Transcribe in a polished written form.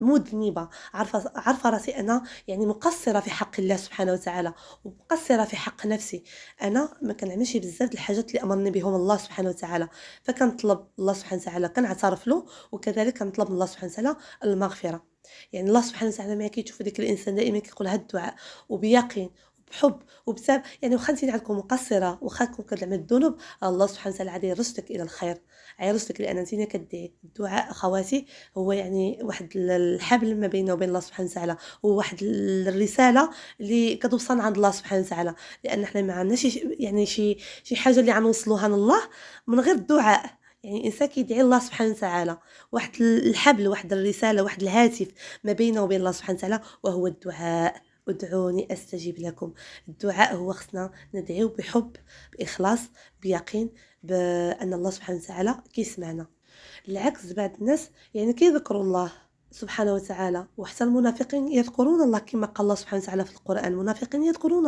مذنبة، عارفة راسي أنا يعني مقصّرة في حق الله سبحانه وتعالى، ومقصّرة في حق نفسي. أنا ما كنعملش بزاف د الحاجات اللي أمرني بهم الله سبحانه وتعالى، فكنطلب الله سبحانه وتعالى كنعترف له، وكذلك كنطلب من الله سبحانه وتعالى المغفرة. يعني الله سبحانه وتعالى ملي كيشوف داك الإنسان دائمًا كيقول هاد الدعاء وبيقين وبحُب يعني واخا أنتِ عندكم مقصّرة، واخا كتعمل الذنوب، الله سبحانه وتعالى غادي يرشدك إلى الخير، غيرشدك لأن أنتِ كدعي. الدعاء أخواتي هو يعني واحد الحبل ما بيننا وبين الله سبحانه وتعالى، هو واحد الرسالة اللي كتوصلنا عند الله سبحانه وتعالى، لأن حنا ما عندناش يعني شي حاجة اللي غنوصلوها لله من غير الدعاء. يعني الإنسان كيدعي الله سبحانه وتعالى، واحد الحبل، واحد الرسالة، واحد الهاتف ما بينه وبين الله سبحانه وتعالى، وهو الدعاء. ادعوني أستجب لكم. الدعاء هو خصنا ندعيو بحب، بإخلاص، بيقين بأن الله سبحانه وتعالى كيسمعنا. العكس بعض الناس يعني كيذكروا الله سبحانه وتعالى، وحتى المنافقين يذكرون الله كما قال الله سبحانه وتعالى في القرآن، المنافقين يذكرون